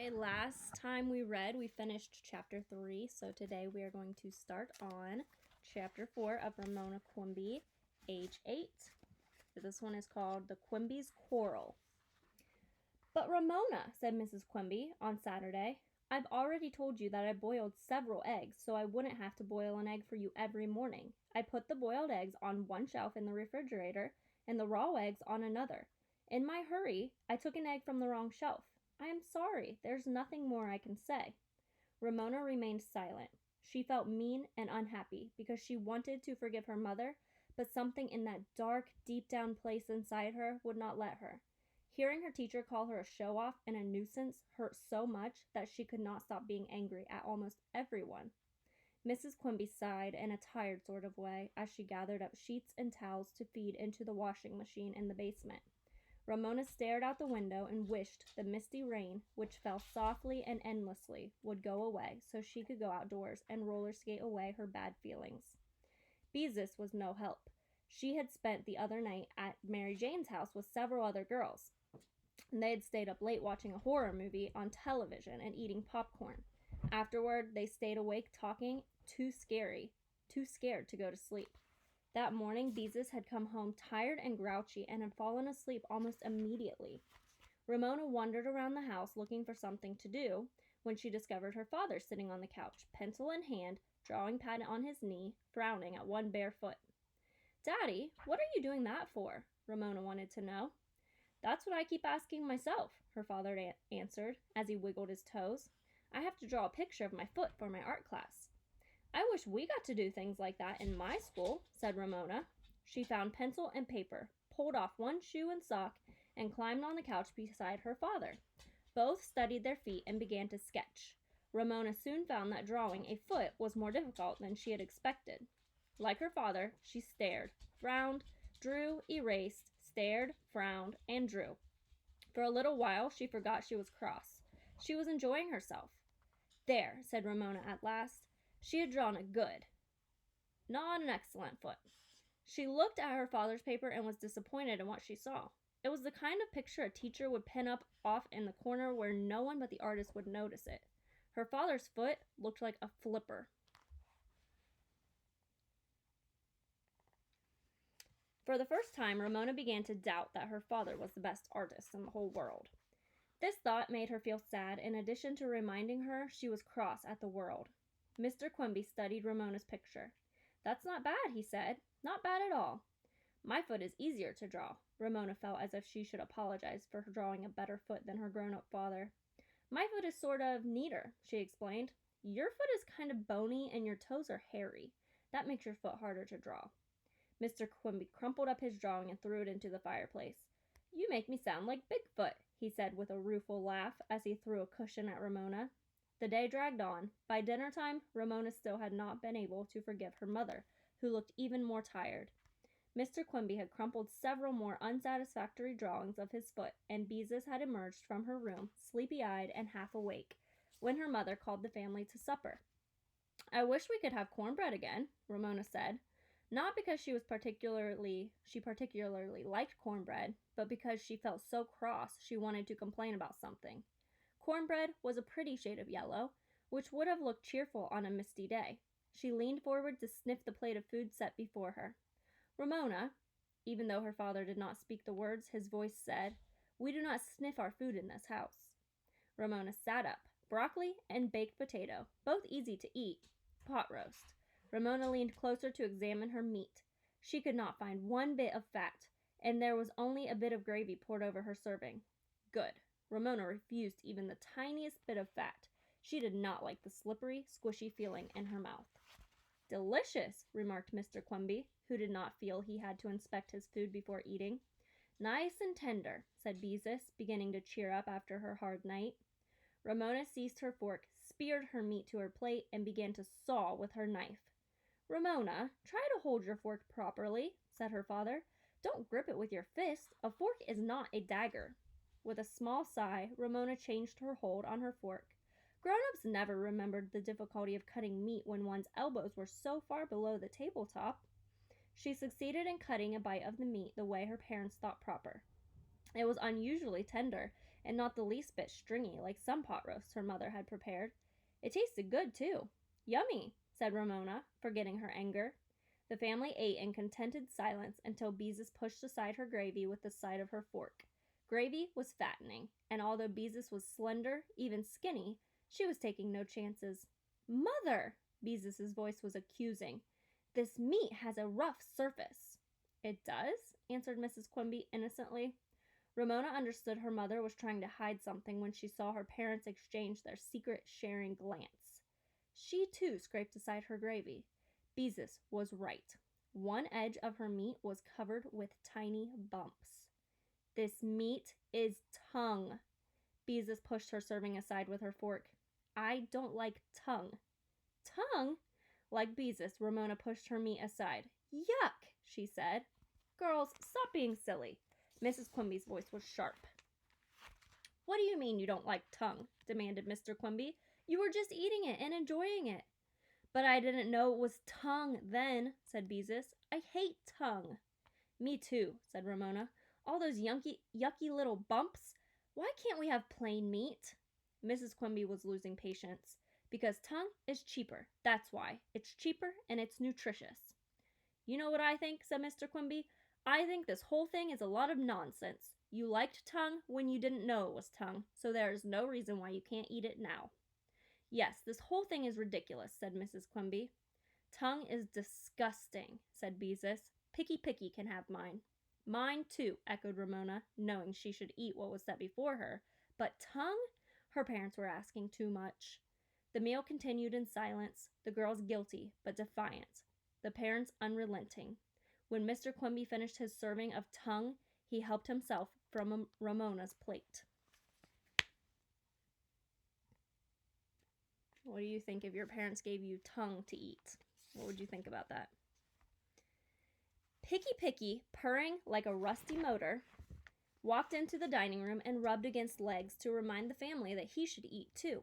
Okay, last time we read, we finished chapter 3, so today we are going to start on chapter 4 of Ramona Quimby, age 8. This one is called The Quimby's Quarrel. "But Ramona," said Mrs. Quimby on Saturday, "I've already told you that I boiled several eggs, so I wouldn't have to boil an egg for you every morning. I put the boiled eggs on one shelf in the refrigerator and the raw eggs on another. In my hurry, I took an egg from the wrong shelf. I am sorry. There's nothing more I can say." Ramona remained silent. She felt mean and unhappy because she wanted to forgive her mother, but something in that dark, deep-down place inside her would not let her. Hearing her teacher call her a show-off and a nuisance hurt so much that she could not stop being angry at almost everyone. Mrs. Quimby sighed in a tired sort of way as she gathered up sheets and towels to feed into the washing machine in the basement. Ramona stared out the window and wished the misty rain, which fell softly and endlessly, would go away so she could go outdoors and roller skate away her bad feelings. Beezus was no help. She had spent the other night at Mary Jane's house with several other girls, and they had stayed up late watching a horror movie on television and eating popcorn. Afterward, they stayed awake talking, too scared to go to sleep. That morning, Beezus had come home tired and grouchy and had fallen asleep almost immediately. Ramona wandered around the house looking for something to do when she discovered her father sitting on the couch, pencil in hand, drawing pad on his knee, frowning at one bare foot. "Daddy, what are you doing that for?" Ramona wanted to know. "That's what I keep asking myself," her father answered as he wiggled his toes. "I have to draw a picture of my foot for my art class." "I wish we got to do things like that in my school," said Ramona. She found pencil and paper, pulled off one shoe and sock, and climbed on the couch beside her father. Both studied their feet and began to sketch. Ramona soon found that drawing a foot was more difficult than she had expected. Like her father, she stared, frowned, drew, erased, stared, frowned, and drew. For a little while, she forgot she was cross. She was enjoying herself. "There," said Ramona at last. She had drawn a good, not an excellent foot. She looked at her father's paper and was disappointed in what she saw. It was the kind of picture a teacher would pin up off in the corner where no one but the artist would notice it. Her father's foot looked like a flipper. For the first time, Ramona began to doubt that her father was the best artist in the whole world. This thought made her feel sad in addition to reminding her she was cross at the world. Mr. Quimby studied Ramona's picture. "That's not bad," he said. "Not bad at all." "My foot is easier to draw." Ramona felt as if she should apologize for drawing a better foot than her grown-up father. "My foot is sort of neater," she explained. "Your foot is kind of bony and your toes are hairy. That makes your foot harder to draw." Mr. Quimby crumpled up his drawing and threw it into the fireplace. "You make me sound like Bigfoot," he said with a rueful laugh as he threw a cushion at Ramona. The day dragged on. By dinner time, Ramona still had not been able to forgive her mother, who looked even more tired. Mr. Quimby had crumpled several more unsatisfactory drawings of his foot, and Beezus had emerged from her room, sleepy-eyed and half awake, when her mother called the family to supper. "I wish we could have cornbread again," Ramona said. Not because she particularly liked cornbread, but because she felt so cross she wanted to complain about something. Cornbread was a pretty shade of yellow, which would have looked cheerful on a misty day. She leaned forward to sniff the plate of food set before her. "Ramona," even though her father did not speak the words, his voice said, "we do not sniff our food in this house." Ramona sat up. Broccoli and baked potato, both easy to eat. Pot roast. Ramona leaned closer to examine her meat. She could not find one bit of fat, and there was only a bit of gravy poured over her serving. Good. Ramona refused even the tiniest bit of fat. She did not like the slippery, squishy feeling in her mouth. "Delicious," remarked Mr. Quimby, who did not feel he had to inspect his food before eating. "Nice and tender," said Beezus, beginning to cheer up after her hard night. Ramona seized her fork, speared her meat to her plate, and began to saw with her knife. "Ramona, try to hold your fork properly," said her father. "Don't grip it with your fist. A fork is not a dagger." With a small sigh, Ramona changed her hold on her fork. Grown-ups never remembered the difficulty of cutting meat when one's elbows were so far below the tabletop. She succeeded in cutting a bite of the meat the way her parents thought proper. It was unusually tender, and not the least bit stringy like some pot roasts her mother had prepared. It tasted good, too. Yummy, said Ramona, forgetting her anger. The family ate in contented silence until Beezus pushed aside her gravy with the side of her fork. Gravy was fattening, and although Beezus was slender, even skinny, she was taking no chances. Mother! Beezus's voice was accusing. This meat has a rough surface. It does? Answered Mrs. Quimby innocently. Ramona understood her mother was trying to hide something when she saw her parents exchange their secret sharing glance. She, too, scraped aside her gravy. Beezus was right. One edge of her meat was covered with tiny bumps. This meat is tongue. Beezus pushed her serving aside with her fork. I don't like tongue. Tongue? Like Beezus, Ramona pushed her meat aside. Yuck, she said. Girls, stop being silly. Mrs. Quimby's voice was sharp. What do you mean you don't like tongue? Demanded Mr. Quimby. You were just eating it and enjoying it. But I didn't know it was tongue then, said Beezus. I hate tongue. Me too, said Ramona. All those yucky little bumps. Why can't we have plain meat? Mrs. Quimby was losing patience. Because tongue is cheaper. That's why. It's cheaper and it's nutritious. You know what I think, said Mr. Quimby. I think this whole thing is a lot of nonsense. You liked tongue when you didn't know it was tongue, so there is no reason why you can't eat it now. Yes, this whole thing is ridiculous, said Mrs. Quimby. Tongue is disgusting, said Beezus. Picky can have mine. Mine too, echoed Ramona, knowing she should eat what was set before her. But tongue? Her parents were asking too much. The meal continued in silence, the girls guilty but defiant, the parents unrelenting. When Mr. Quimby finished his serving of tongue, he helped himself from Ramona's plate. What do you think if your parents gave you tongue to eat? What would you think about that? Picky, purring like a rusty motor, walked into the dining room and rubbed against legs to remind the family that he should eat too.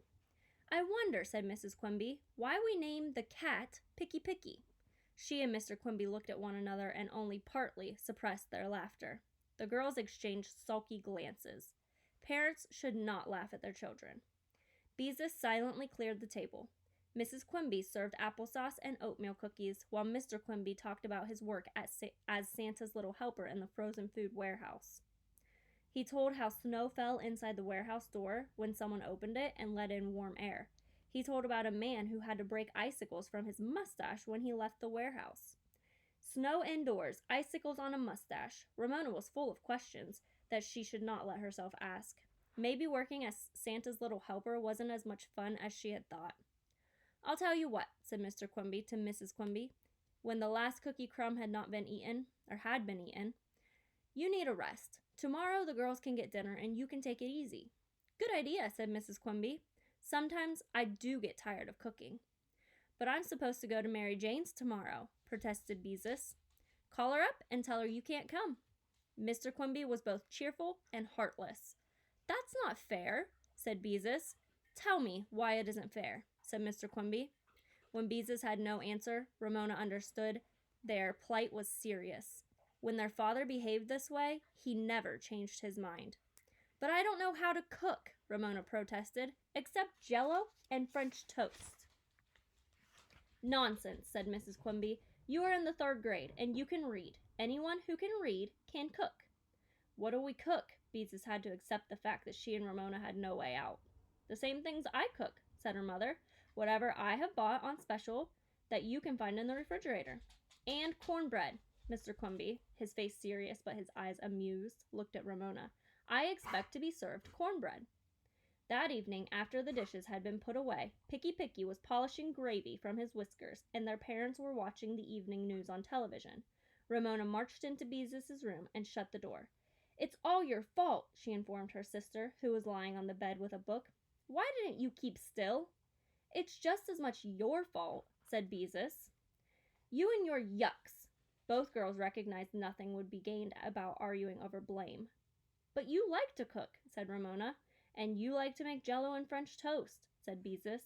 I wonder, said Mrs. Quimby, why we named the cat Picky. She and Mr. Quimby looked at one another and only partly suppressed their laughter. The girls exchanged sulky glances. Parents should not laugh at their children. Beezus silently cleared the table. Mrs. Quimby served applesauce and oatmeal cookies, while Mr. Quimby talked about his work as Santa's little helper in the frozen food warehouse. He told how snow fell inside the warehouse door when someone opened it and let in warm air. He told about a man who had to break icicles from his mustache when he left the warehouse. Snow indoors, icicles on a mustache. Ramona was full of questions that she should not let herself ask. Maybe working as Santa's little helper wasn't as much fun as she had thought. I'll tell you what, said Mr. Quimby to Mrs. Quimby, when the last cookie crumb had been eaten. You need a rest. Tomorrow the girls can get dinner and you can take it easy. Good idea, said Mrs. Quimby. Sometimes I do get tired of cooking. But I'm supposed to go to Mary Jane's tomorrow, protested Beezus. Call her up and tell her you can't come. Mr. Quimby was both cheerful and heartless. That's not fair, said Beezus. Tell me why it isn't fair, said Mr. Quimby. When Beezus had no answer, Ramona understood their plight was serious. When their father behaved this way, he never changed his mind. But I don't know how to cook, Ramona protested, except Jell-O and French toast. Nonsense, said Mrs. Quimby. You are in the 3rd grade, and you can read. Anyone who can read can cook. What'll we cook? Beezus had to accept the fact that she and Ramona had no way out. The same things I cook, said her mother. Whatever I have bought on special that you can find in the refrigerator. And cornbread. Mr. Quimby, his face serious but his eyes amused, looked at Ramona. I expect to be served cornbread. That evening, after the dishes had been put away, Picky was polishing gravy from his whiskers, and their parents were watching the evening news on television. Ramona marched into Beezus's room and shut the door. It's all your fault, she informed her sister, who was lying on the bed with a book. Why didn't you keep still? It's just as much your fault, said Beezus. You and your yucks. Both girls recognized nothing would be gained about arguing over blame. But you like to cook, said Ramona. And you like to make Jell-O and French toast, said Beezus.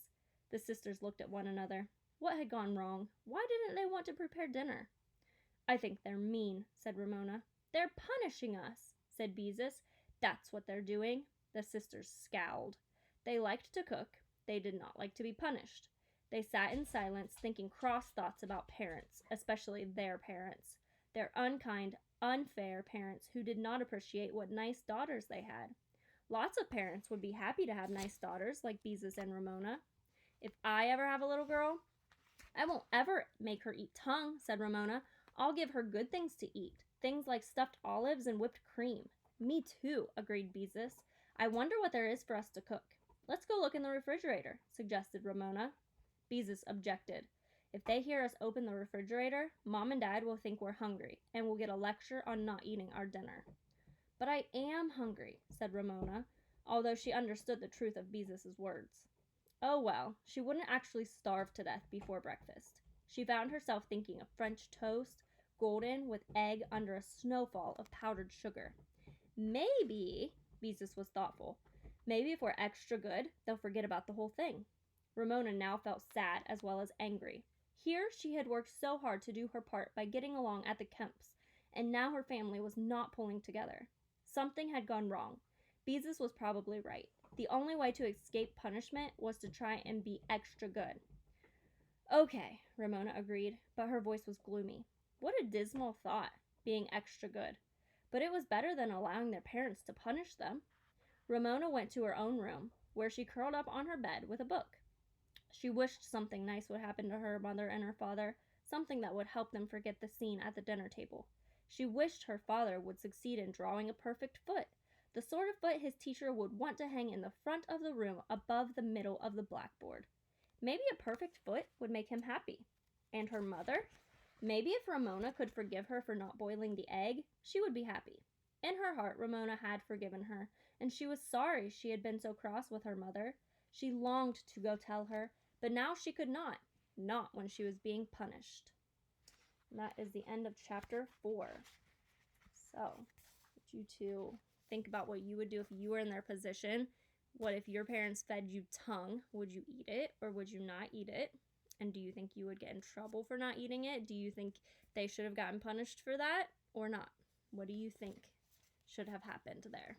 The sisters looked at one another. What had gone wrong? Why didn't they want to prepare dinner? I think they're mean, said Ramona. They're punishing us, said Beezus. That's what they're doing. The sisters scowled. They liked to cook. They did not like to be punished. They sat in silence, thinking cross thoughts about parents, especially their parents. Their unkind, unfair parents who did not appreciate what nice daughters they had. Lots of parents would be happy to have nice daughters like Beezus and Ramona. If I ever have a little girl, I won't ever make her eat tongue, said Ramona. I'll give her good things to eat, things like stuffed olives and whipped cream. Me too, agreed Beezus. I wonder what there is for us to cook. Let's go look in the refrigerator, suggested Ramona. Beezus objected. If they hear us open the refrigerator, Mom and Dad will think we're hungry, and we'll get a lecture on not eating our dinner. But I am hungry, said Ramona, although she understood the truth of Beezus' words. Oh well, she wouldn't actually starve to death before breakfast. She found herself thinking of French toast, golden with egg under a snowfall of powdered sugar. Maybe, Beezus was thoughtful, maybe if we're extra good, they'll forget about the whole thing. Ramona now felt sad as well as angry. Here she had worked so hard to do her part by getting along at the Kemps, and now her family was not pulling together. Something had gone wrong. Beezus was probably right. The only way to escape punishment was to try and be extra good. Okay, Ramona agreed, but her voice was gloomy. What a dismal thought, being extra good. But it was better than allowing their parents to punish them. Ramona went to her own room, where she curled up on her bed with a book. She wished something nice would happen to her mother and her father, something that would help them forget the scene at the dinner table. She wished her father would succeed in drawing a perfect foot, the sort of foot his teacher would want to hang in the front of the room above the middle of the blackboard. Maybe a perfect foot would make him happy. And her mother? Maybe if Ramona could forgive her for not boiling the egg, she would be happy. In her heart, Ramona had forgiven her, and she was sorry she had been so cross with her mother. She longed to go tell her, but now she could not when she was being punished. And that is the end of chapter 4. So, I want you to think about what you would do if you were in their position. What if your parents fed you tongue? Would you eat it or would you not eat it? And do you think you would get in trouble for not eating it? Do you think they should have gotten punished for that or not? What do you think should have happened there?